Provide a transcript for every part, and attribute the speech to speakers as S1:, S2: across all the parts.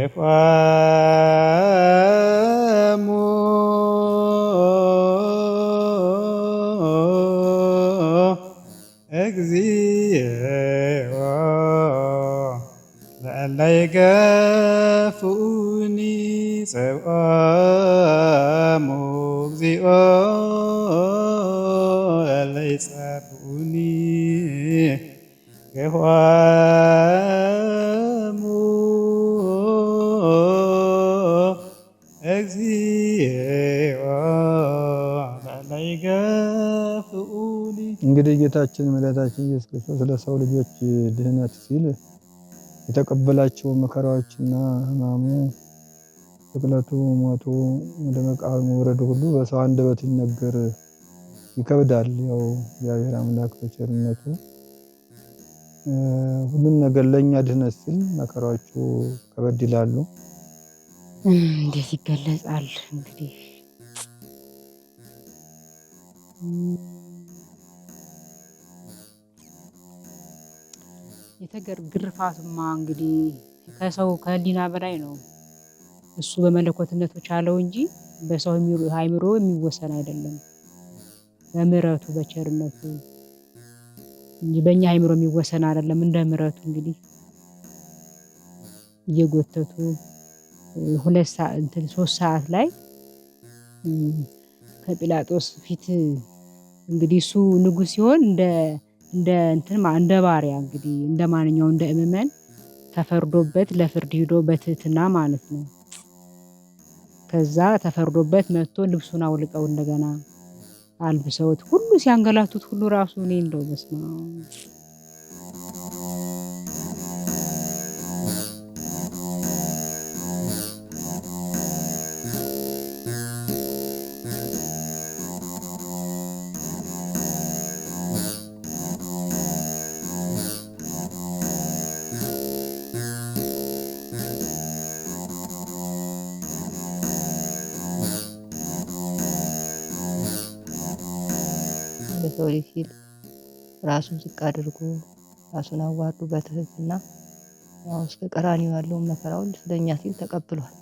S1: ገፋሙ እግዚኦ ለእለ ይገፉኒ ጸብኦሙ እግዚኦ ለእለ ይጸብኡኒ ገፋሙ እግዚኦ ለእለ ይገፉኒ። እንግዲህ ጌታችን መድኃኒታችን ኢየሱስ ክርስቶስ ለሰው ልጆች ድህነት ሲል የተቀበላቸው መከራዎችና ሕማሙ፣ ስቅለቱ፣ ሞቱ፣ ወደ መቃብር መውረዱ ሁሉ በሰው አንደበት ሲነገር ይከብዳል። ያው እግዚአብሔር አምላክ በቸርነቱ ሁሉን ነገር ለኛ ድህነት ሲል መከራዎቹ ከበድ ይላሉ።
S2: እንዴት ይገለጻል እንግዲህ ግርፋቱማ እንግዲህ ከሰው ከህሊና በላይ ነው። እሱ በመለኮትነቱ ቻለው እንጂ በሰው አእምሮ የሚወሰን አይደለም። በምሕረቱ በቸርነቱ እንጂ በእኛ አእምሮ የሚወሰን አይደለም። እንደ ምሕረቱ እንግዲህ እየጎተቱ 3 ሰዓት ላይ ከጲላጦስ ፊት እንግዲህ እሱ ንጉሥ ሲሆን እንደ ባሪያ እንግዲህ እንደ ማንኛውም እንደ ምዕመን ተፈርዶበት ለፍርድ ሂዶ በትህትና ማለት ነው። ከዛ ተፈርዶበት መጥቶ ልብሱን አውልቀው እንደገና አልብሰውት ሁሉ ሲያንገላቱት ሁሉ ራሱ እኔ እንደው በስመ አብ ለሰው ልጅ ሲል ራሱን ዝቅ አድርጎ ራሱን አዋርዶ በትህትና ያው እስከ ቀራንዮ ያለውን መከራውን ስለኛ ሲል ተቀብሏል።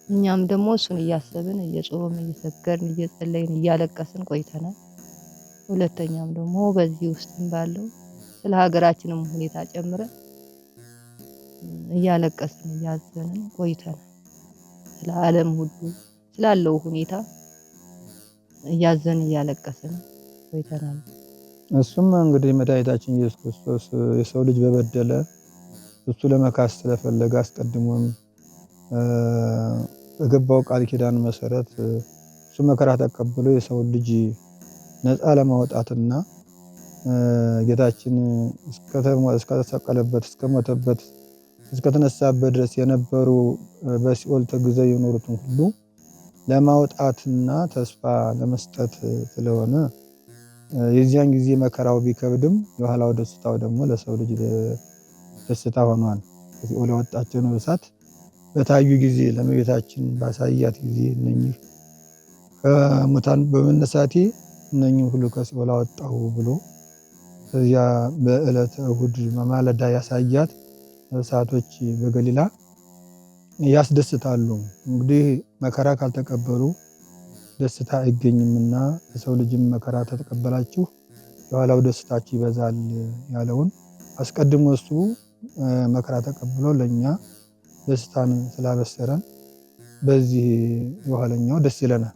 S2: እኛም ደግሞ እሱን እያሰብን እየጾምን እየሰገድን እየጸለይን እያለቀስን ቆይተናል። ሁለተኛም ደግሞ በዚህ ውስጥም ባለው ስለ ሀገራችንም ሁኔታ ጨምረን እያለቀስን እያዘንን ቆይተናል። ስለ ዓለም ሁሉ ስላለው ሁኔታ እያዘንን እያለቀስን ቆይተናል።
S1: እሱም እንግዲህ መድኃኒታችን ኢየሱስ ክርስቶስ የሰው ልጅ በበደለ እሱ ለመካስ ስለፈለገ አስቀድሞም በገባው ቃል ኪዳን መሰረት እሱ መከራ ተቀብሎ የሰው ልጅ ነፃ ለማውጣትና ጌታችን እስከተሰቀለበት እስከሞተበት እስከተነሳበት ድረስ የነበሩ በሲኦል ተግዘው የኖሩትን ሁሉ ለማውጣትና ተስፋ ለመስጠት ስለሆነ የዚያን ጊዜ መከራው ቢከብድም የኋላው ደስታው ደግሞ ለሰው ልጅ ደስታ ሆኗል። ከሲኦል ያወጣቸው ነፍሳት በታዩ ጊዜ ለእመቤታችን ባሳያት ጊዜ እነኚህ ከሙታን በመነሳቴ እነኚህ ሁሉ ከሲኦል አወጣሁ ብሎ እዚያ በዕለተ እሑድ ማለዳ ያሳያት ነፍሳቶች በገሊላ ያስደስታሉ። እንግዲህ መከራ ካልተቀበሉ ደስታ አይገኝምና የሰው ልጅም መከራ ተቀበላችሁ የኋላው ደስታችሁ ይበዛል ያለውን አስቀድሞ እሱ መከራ ተቀብሎ ለኛ ደስታን ስላበሰረን በዚህ የኋለኛው ደስ ይለናል።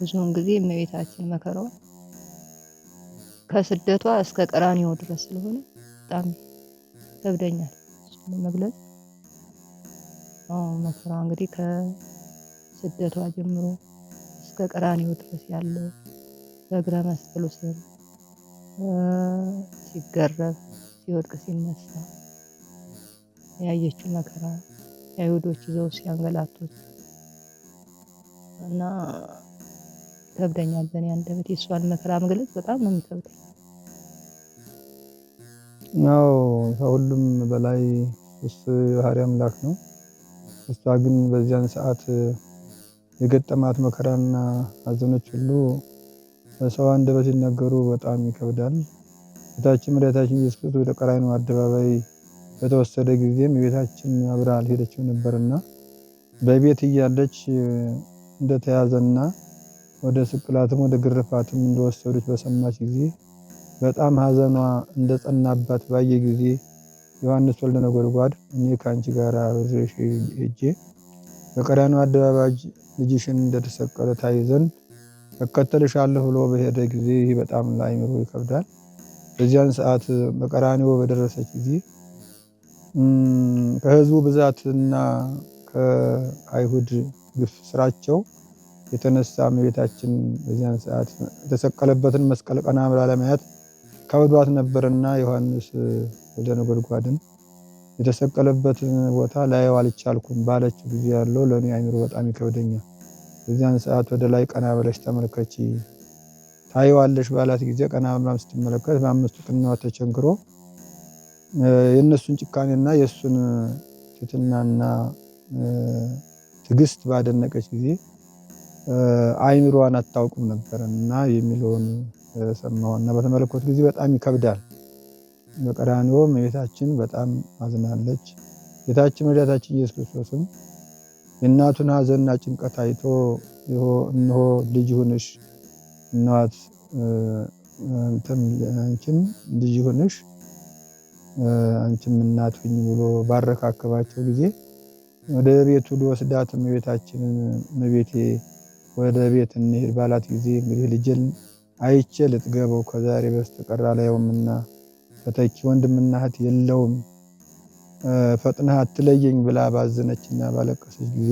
S2: ብዙውን ጊዜ እመቤታችን መከራዋ ከስደቷ እስከ ቀራንዮ ድረስ ስለሆነ በጣም ይከብደኛል እሱን ለመግለጽ። መከራዋ እንግዲህ ከስደቷ ጀምሮ እስከ ቀራንዮ ድረስ ያለው በእግረ መስቀሉ ስር ሲገረፍ ሲወድቅ ሲነሳ ያየችው መከራ አይሁዶች ይዘው ሲያንገላቱት እና ይከብደኛል። በእኔ አንደበት የእሷን መከራ መግለጽ በጣም ነው የሚከብደኝ።
S1: ያው ከሁሉም በላይ እሱ የባህሪ አምላክ ነው። እሷ ግን በዚያን ሰዓት የገጠማት መከራና ሐዘኖች ሁሉ በሰው አንደበት ሲነገሩ በጣም ይከብዳል። ጌታችን መድኃኒታችን ኢየሱስ ክርስቶስ ወደ ቀራንዮ አደባባይ በተወሰደ ጊዜም ቤታችን አብራ አልሄደችም ነበርና በቤት እያለች እንደተያዘና ወደ ስቅላትም ወደ ግርፋትም እንደወሰዱት በሰማች ጊዜ በጣም ሐዘኗ እንደጸናባት ባየ ጊዜ ዮሐንስ ወልደ ነጎድጓድ እኔ ካንቺ ጋር አብሬሽ ሄጄ በቀራንዮ አደባባይ ልጅሽን እንደተሰቀለ ታይ ዘንድ እከተልሻለሁ ብሎ በሄደ ጊዜ ይህ በጣም ለአእምሮ ይከብዳል። በዚያን ሰዓት በቀራንዮ በደረሰች ጊዜ ከሕዝቡ ብዛትና ከአይሁድ ግፍ ስራቸው የተነሳ እመቤታችን በዚያን ሰዓት የተሰቀለበትን መስቀል ቀና ብላ ለማየት ከብዷት ነበርና ዮሐንስ ወልደ ነጎድጓድን የተሰቀለበትን ቦታ ላየው አልቻልኩም ባለችው ጊዜ ያለው ለኔ አእምሮ በጣም ይከብደኛል። በዚያን ሰዓት ወደ ላይ ቀና ብለሽ ተመልከቺ ታየዋለሽ ባላት ጊዜ ቀና ብላ ስትመለከት በአምስቱ ቅንዋት ተቸንክሮ የእነሱን ጭካኔና የእሱን ትሕትናና ትዕግስት ባደነቀች ጊዜ አእምሮዋን አታውቅም ነበርና የሚለውን ሰማሁና በተመለከትኩት ጊዜ በጣም ይከብዳል። በቀራንዮ እመቤታችን በጣም አዝናለች። ጌታችን መድኃኒታችን ኢየሱስ ክርስቶስም የእናቱን ሐዘንና ጭንቀት አይቶ እነሆ ልጅ ሁንሽ እናት አንቺም ልጅ ሁንሽ አንቺም እናት ሁኝ ብሎ ባረካከባቸው ጊዜ ወደ ቤቱ ሊወስዳት እመቤታችንን እመቤቴ ወደ ቤት እንሂድ ባላት ጊዜ እንግዲህ ልጅን አይቼ ልጥገበው ከዛሬ በስተቀር አላየውምና ተተኪ ወንድምና እህት የለውም ፈጥነህ አትለየኝ ብላ ባዘነችና ባለቀሰች ጊዜ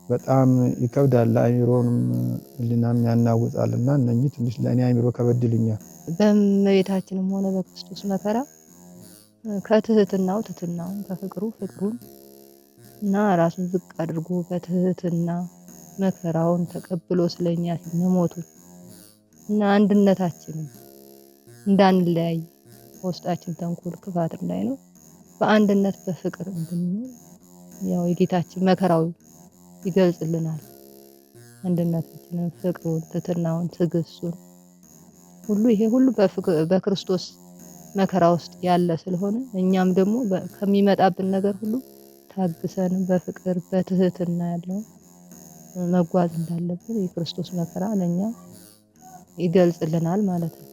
S1: በጣም ይከብዳል። አእምሮንም ሕሊናም ያናውጣልና እነኚህ ትንሽ ለእኔ አእምሮ ከበድ ይሉኛል።
S2: በእመቤታችንም ሆነ በክርስቶስ መከራ ከትህትናው ትህትናውን ከፍቅሩ ፍቅሩን እና ራሱን ዝቅ አድርጎ በትህትና መከራውን ተቀብሎ ስለኛ መሞቱን እና አንድነታችንን እንዳንለያይ በውስጣችን ተንኮል ክፋት እንዳይኖር በአንድነት በፍቅር እንድንኖር ያው የጌታችን መከራው ይገልጽልናል። አንድነታችንን፣ ፍቅሩን፣ ትህትናውን፣ ትዕግስቱን ሁሉ ይሄ ሁሉ በክርስቶስ መከራ ውስጥ ያለ ስለሆነ እኛም ደግሞ ከሚመጣብን ነገር ሁሉ ታግሰን በፍቅር በትህትና ያለው መጓዝ እንዳለብን የክርስቶስ መከራ ለኛ ይገልጽልናል ማለት ነው።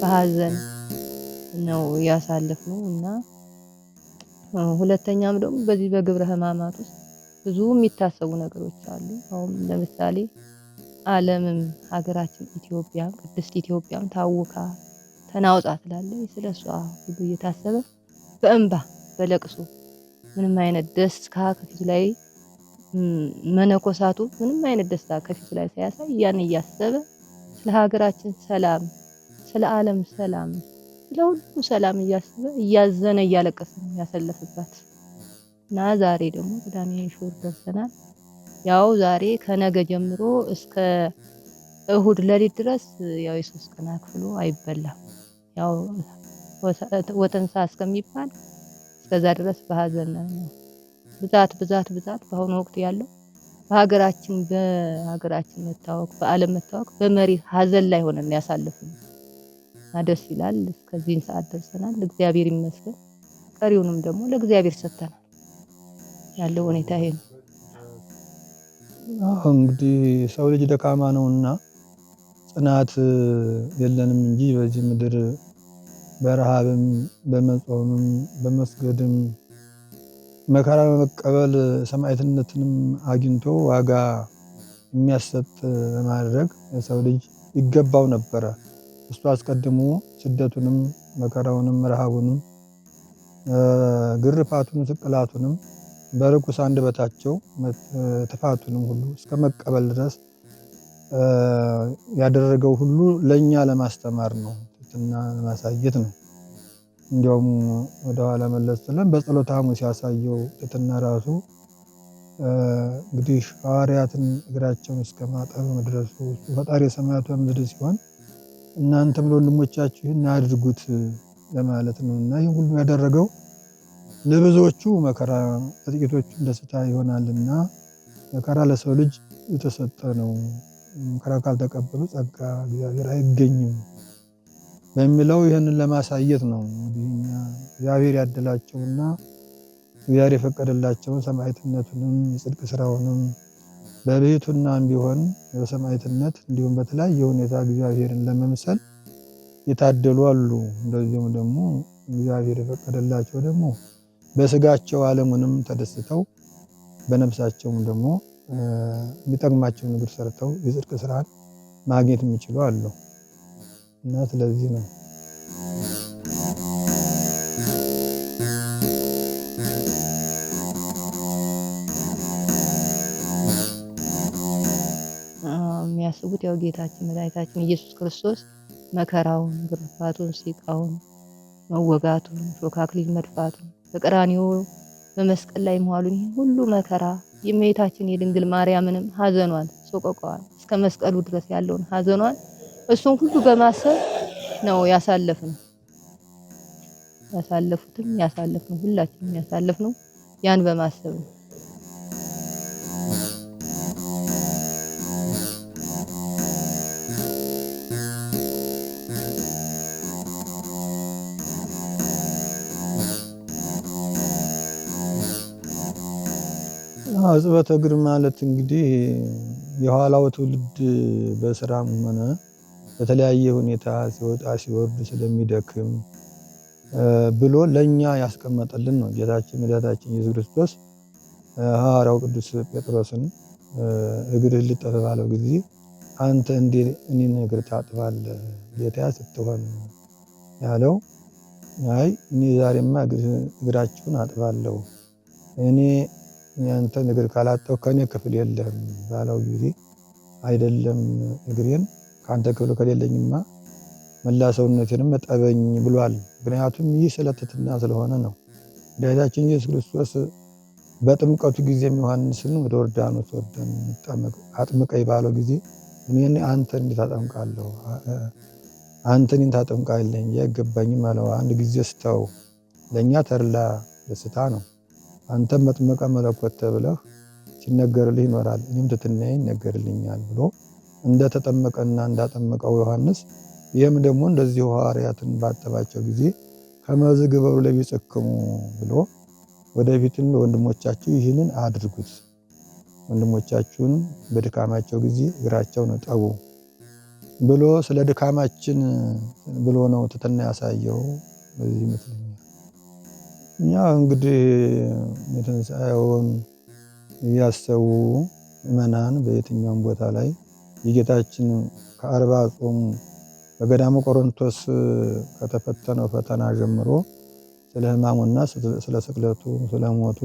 S2: በሀዘን ነው ያሳለፍነው እና ሁለተኛም ደግሞ በዚህ በግብረ ሕማማት ውስጥ ብዙ የሚታሰቡ ነገሮች አሉ። አሁን ለምሳሌ ዓለምም ሀገራችን ኢትዮጵያ ቅድስት ኢትዮጵያም ታውካ ተናውጣ ትላለች። ስለሷ ሁሉ እየታሰበ በእንባ በለቅሶ ምንም አይነት ደስታ ከፊቱ ላይ መነኮሳቱ ምንም አይነት ደስታ ከፊቱ ላይ ሳያሳይ ያን እያሰበ ስለ ሀገራችን ሰላም ስለ ዓለም ሰላም ስለሁሉ ሰላም እያሰበ እያዘነ እያለቀሰ ነው ያሳለፈባት እና ዛሬ ደግሞ ቅዳሜ እሑድ ደርሰናል። ያው ዛሬ ከነገ ጀምሮ እስከ እሁድ ሌሊት ድረስ ያው የ3 ቀን አክፍሎ አይበላም። ያው ወተንሳ እስከሚባል እስከዛ ድረስ በሀዘን ነው። ብዛት በአሁኑ ወቅት ያለው በሀገራችን መታወቅ በዓለም መታወቅ በመሪር ሀዘን ላይ ሆነን ያሳለፍነው እና ደስ ይላል። እስከዚህን ሰዓት ደርሰናል። እግዚአብሔር ይመስገን። ቀሪውንም ደግሞ ለእግዚአብሔር ሰጥተናል። ያለው ሁኔታ ይሄ ነው።
S1: እንግዲህ ሰው ልጅ ደካማ ነውና ጽናት የለንም እንጂ በዚህ ምድር በረሃብም በመጾምም በመስገድም መከራ በመቀበል ሰማዕትነትንም አግኝቶ ዋጋ የሚያሰጥ ማድረግ የሰው ልጅ ይገባው ነበረ። እሱ አስቀድሞ ስደቱንም መከራውንም ረሃቡንም ግርፋቱንም ስቅላቱንም በርኩስ አንደበታቸው ጥፋቱንም ሁሉ እስከ መቀበል ድረስ ያደረገው ሁሉ ለኛ ለማስተማር ነው፣ ትሕትና ለማሳየት ነው። እንዲያውም ወደ ኋላ መለስ ብለን በጸሎተ ሐሙስ ያሳየው ትሕትና ራሱ እንግዲህ ሐዋርያትን እግራቸውን እስከ ማጠብ መድረሱ ፈጣሪ ሰማያት ወምድር ሲሆን እናንተም ለወንድሞቻችሁ ይህን አድርጉት ለማለት ነው። እና ይህ ሁሉ ያደረገው ለብዙዎቹ መከራ ለጥቂቶቹ ደስታ ይሆናልና መከራ ለሰው ልጅ የተሰጠ ነው። መከራ ካልተቀበሉ ጸጋ እግዚአብሔር አይገኝም በሚለው ይህንን ለማሳየት ነው። እንግዲህ እግዚአብሔር ያደላቸውና እግዚአብሔር የፈቀደላቸውን ሰማዕትነቱንም የጽድቅ ስራውንም በቤቱናም ቢሆን በሰማዕትነት እንዲሁም በተለያየ ሁኔታ እግዚአብሔርን ለመምሰል የታደሉ አሉ። እንደዚሁም ደግሞ እግዚአብሔር የፈቀደላቸው ደግሞ በስጋቸው ዓለሙንም ተደስተው በነፍሳቸውም ደግሞ የሚጠቅማቸውን ነገር ሰርተው የጽድቅ ስራን ማግኘት የሚችሉ አሉ እና ስለዚህ ነው
S2: የሚያስቡት ያው ጌታችን መድኃኒታችን ኢየሱስ ክርስቶስ መከራውን፣ ግርፋቱን፣ ሲቃውን፣ መወጋቱን፣ ሾህ አክሊል መድፋቱን በቀራንዮ በመስቀል ላይ መዋሉን ይሄን ሁሉ መከራ የእመቤታችን የድንግል ማርያምንም ሀዘኗን ሰቆቃዋን እስከ መስቀሉ ድረስ ያለውን ሀዘኗን እሱን ሁሉ በማሰብ ነው ያሳለፍነው። ሁላችንም ያሳለፍነው ያን በማሰብ ነው።
S1: ሕጽበተ እግር ማለት እንግዲህ የኋላው ትውልድ በስራም ሆነ በተለያየ ሁኔታ ሲወጣ ሲወርድ ስለሚደክም ብሎ ለኛ ያስቀመጠልን ነው። ጌታችን መድኃኒታችን ኢየሱስ ክርስቶስ ሐዋርያው ቅዱስ ጴጥሮስን እግርህ ልጠብ ባለው ጊዜ አንተ እንዴት እኔን እግር ታጥባለህ ጌታዬ ስትሆን ያለው፣ አይ እኔ ዛሬማ እግራችሁን አጥባለሁ እኔ ያንተን እግር ካላጠብኩ ከኔ ክፍል የለም ባለው ጊዜ አይደለም እግሬን ካንተ ክፍል ከሌለኝማ መላ ሰውነቴንም እጠበኝ ብሏል። ምክንያቱም ይህ ስለ ትሕትና ስለሆነ ነው። መድኃኒታችን ኢየሱስ ክርስቶስ በጥምቀቱ ጊዜም ዮሐንስን ወደ ዮርዳኖስ ወርደን አጥምቀኝ ባለው ጊዜ እኔን አንተን እንዴት አጠምቃለሁ? አንተ እኔን ታጠምቃለህ እንጂ አይገባኝም አለው። አንድ ጊዜ ስተው ለእኛ ተድላ ደስታ ነው። አንተም መጥምቀ መለኮት ተብለህ ሲነገርልህ ይኖራል፣ እኔም ትሕትናዬ ይነገርልኛል ብሎ እንደተጠመቀና እንዳጠመቀው ዮሐንስ ይህም ደግሞ እንደዚሁ ሐዋርያትን ባጠባቸው ጊዜ ከመዝ ግበሩ ለቢጽክሙ ብሎ ወደፊትም ለወንድሞቻችሁ ይህንን አድርጉት፣ ወንድሞቻችሁን በድካማቸው ጊዜ እግራቸውን እጠቡ ብሎ ስለ ድካማችን ብሎ ነው ትሕትና ያሳየው። በዚህ ይመስለኛል እኛ እንግዲህ የትንሣኤውን እያሰቡ ምእመናን በየትኛውም ቦታ ላይ የጌታችን ከ40 ጾሙ በገዳሙ ቆሮንቶስ ከተፈተነው ፈተና ጀምሮ ስለ ሕማሙና ስለ ስቅለቱ፣ ስለ ሞቱ፣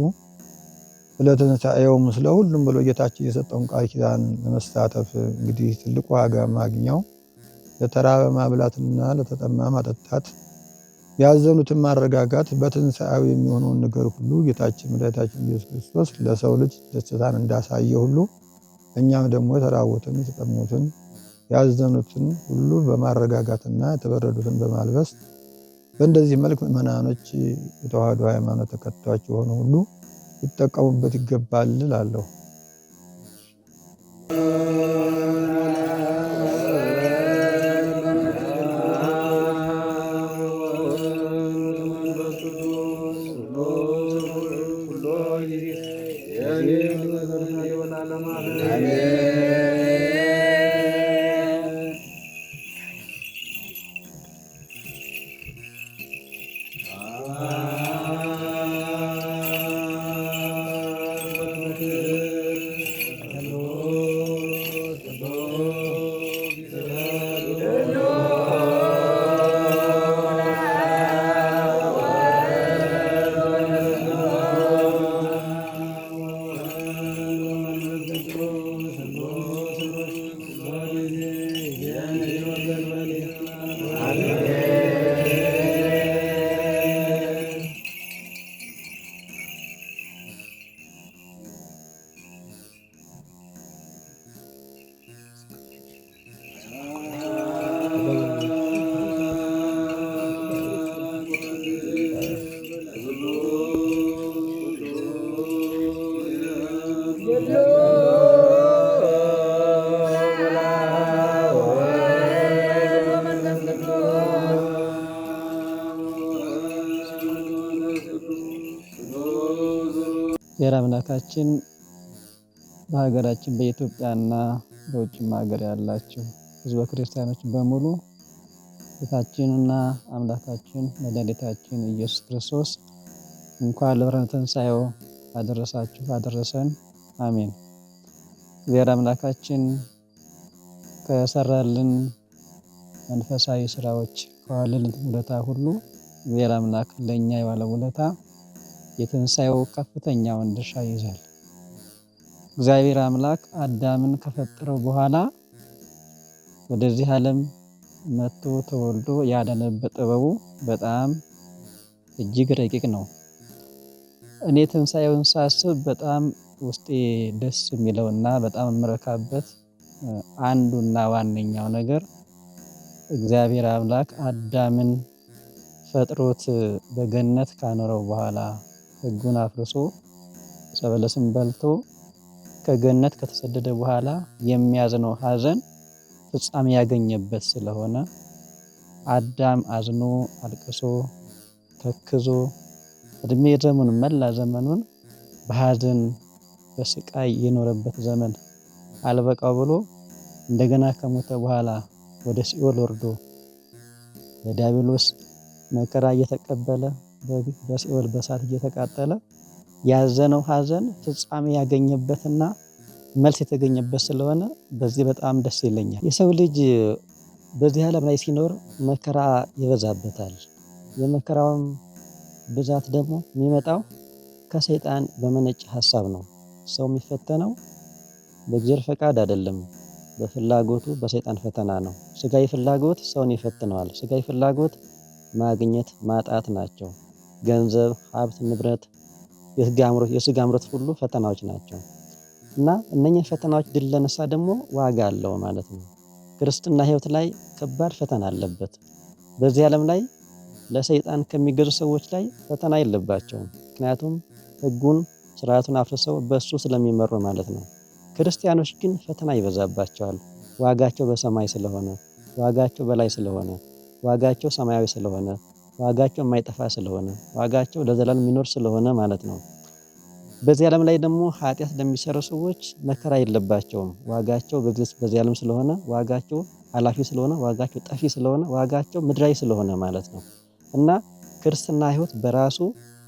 S1: ስለ ትንሣኤውም ስለ ሁሉም ብሎ ጌታችን የሰጠውን ቃል ኪዳን ለመሳተፍ እንግዲህ ትልቁ ዋጋ ማግኛው ለተራበ ማብላትና ለተጠማ ማጠጣት፣ ያዘኑትን ማረጋጋት በትንሣኤው የሚሆነውን ነገር ሁሉ ጌታችን መድኃኒታችን ኢየሱስ ክርስቶስ ለሰው ልጅ ደስታን እንዳሳየ ሁሉ እኛም ደግሞ የተራቡትን፣ የተጠሙትን፣ ያዘኑትን ሁሉ በማረጋጋትና የተበረዱትን በማልበስ በእንደዚህ መልክ ምእመናኖች የተዋህዶ ሃይማኖት ተከታዮች የሆኑ ሁሉ ይጠቀሙበት ይገባል እላለሁ።
S3: እግዚአብሔር አምላካችን በሀገራችን በኢትዮጵያና በውጭም ሀገር ያላችሁ ሕዝበ ክርስቲያኖች በሙሉ ጌታችንና አምላካችን መድኃኒታችን ኢየሱስ ክርስቶስ እንኳን ለብርሃነ ትንሣኤው አደረሳችሁ አደረሰን፣ አሜን። እግዚአብሔር አምላካችን ከሰራልን መንፈሳዊ ስራዎች ከዋለልን ውለታ ሁሉ እግዚአብሔር አምላክ ለእኛ የዋለው ውለታ የትንሣኤው ከፍተኛውን ድርሻ ይይዛል። እግዚአብሔር አምላክ አዳምን ከፈጠረው በኋላ ወደዚህ ዓለም መጥቶ ተወልዶ ያዳነበት ጥበቡ በጣም እጅግ ረቂቅ ነው። እኔ ትንሣኤውን ሳስብ በጣም ውስጤ ደስ የሚለውና በጣም የምረካበት አንዱና ዋነኛው ነገር እግዚአብሔር አምላክ አዳምን ፈጥሮት በገነት ካኖረው በኋላ ሕጉን አፍርሶ ዕፀ በለስን በልቶ ከገነት ከተሰደደ በኋላ የሚያዝነው ሐዘን ፍጻሜ ያገኘበት ስለሆነ አዳም አዝኖ አልቅሶ ተክዞ እድሜ ዘመኑን መላ ዘመኑን በሐዘን በስቃይ የኖረበት ዘመን አልበቃው ብሎ እንደገና ከሞተ በኋላ ወደ ሲኦል ወርዶ በዲያብሎስ መከራ እየተቀበለ በሲኦል በእሳት እየተቃጠለ ያዘነው ሐዘን ፍጻሜ ያገኘበትና መልስ የተገኘበት ስለሆነ በዚህ በጣም ደስ ይለኛል። የሰው ልጅ በዚህ ዓለም ላይ ሲኖር መከራ ይበዛበታል። የመከራውም ብዛት ደግሞ የሚመጣው ከሰይጣን በመነጨ ሐሳብ ነው። ሰው የሚፈተነው በእግዚአብሔር ፈቃድ አይደለም፣ በፍላጎቱ በሰይጣን ፈተና ነው። ስጋዊ ፍላጎት ሰውን ይፈትነዋል። ስጋዊ ፍላጎት ማግኘት ማጣት ናቸው። ገንዘብ፣ ሀብት፣ ንብረት፣ የስጋ አምሮት ሁሉ ፈተናዎች ናቸው እና እነኚህ ፈተናዎች ድል ለነሳ ደግሞ ዋጋ አለው ማለት ነው። ክርስትና ሕይወት ላይ ከባድ ፈተና አለበት። በዚህ ዓለም ላይ ለሰይጣን ከሚገዙ ሰዎች ላይ ፈተና የለባቸውም። ምክንያቱም ሕጉን ስርዓቱን አፍርሰው በእሱ ስለሚመሩ ማለት ነው። ክርስቲያኖች ግን ፈተና ይበዛባቸዋል። ዋጋቸው በሰማይ ስለሆነ፣ ዋጋቸው በላይ ስለሆነ፣ ዋጋቸው ሰማያዊ ስለሆነ፣ ዋጋቸው የማይጠፋ ስለሆነ፣ ዋጋቸው ለዘላለም የሚኖር ስለሆነ ማለት ነው። በዚህ ዓለም ላይ ደግሞ ኃጢአት ለሚሰሩ ሰዎች መከራ የለባቸውም። ዋጋቸው በዚህ ዓለም ስለሆነ፣ ዋጋቸው ኃላፊ ስለሆነ፣ ዋጋቸው ጠፊ ስለሆነ፣ ዋጋቸው ምድራዊ ስለሆነ ማለት ነው እና ክርስትና ሕይወት በራሱ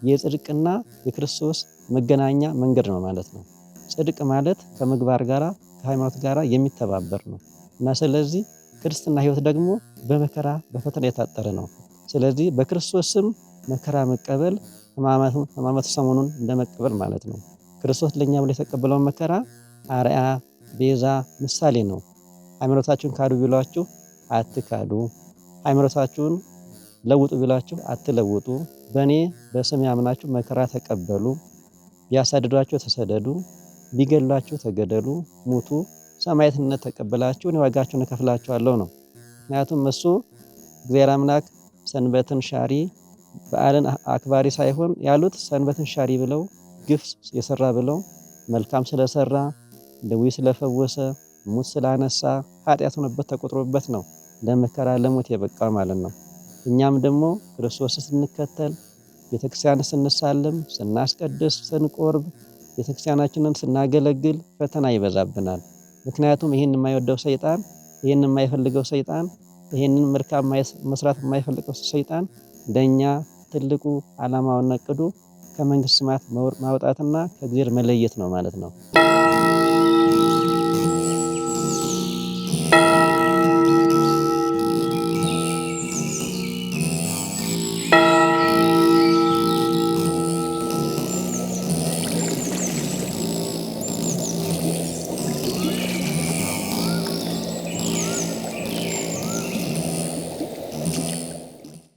S3: የጽድቅና የክርስቶስ መገናኛ መንገድ ነው ማለት ነው። ጽድቅ ማለት ከምግባር ጋራ ከሃይማኖት ጋራ የሚተባበር ነው እና ስለዚህ ክርስትና ሕይወት ደግሞ በመከራ በፈተና የታጠረ ነው። ስለዚህ በክርስቶስ ስም መከራ መቀበል ሕማማተ ሰሙኑን እንደመቀበል ማለት ነው። ክርስቶስ ለእኛ ብሎ የተቀበለውን መከራ አርአያ፣ ቤዛ፣ ምሳሌ ነው። ሃይማኖታችሁን ካዱ ቢሏችሁ አትካዱ፣ ሃይማኖታችሁን ለውጡ ቢላችሁ አትለውጡ፣ በእኔ በስም ያምናችሁ መከራ ተቀበሉ፣ ቢያሳድዷችሁ ተሰደዱ፣ ቢገድሏችሁ ተገደሉ፣ ሙቱ፣ ሰማዕትነት ተቀበላችሁ እኔ ዋጋችሁን እከፍላችኋለሁ ነው። ምክንያቱም እሱ እግዚአብሔር አምላክ ሰንበትን ሻሪ በዓልን አክባሪ ሳይሆን ያሉት ሰንበትን ሻሪ ብለው ግፍ የሰራ ብለው መልካም ስለሰራ ደዌ ስለፈወሰ ሙት ስላነሳ ኃጢአት ሆነበት ተቆጥሮበት ነው ለመከራ ለሞት የበቃ ማለት ነው። እኛም ደግሞ ክርስቶስን ስንከተል ቤተክርስቲያን ስንሳለም ስናስቀድስ ስንቆርብ ቤተክርስቲያናችንን ስናገለግል ፈተና ይበዛብናል። ምክንያቱም ይህን የማይወደው ሰይጣን ይህን የማይፈልገው ሰይጣን ይህንን መልካም መስራት የማይፈልገው ሰይጣን ለኛ ትልቁ ዓላማውና እቅዱ ከመንግስት ሰማያት ማውጣትና ከእግዚአብሔር መለየት ነው ማለት ነው።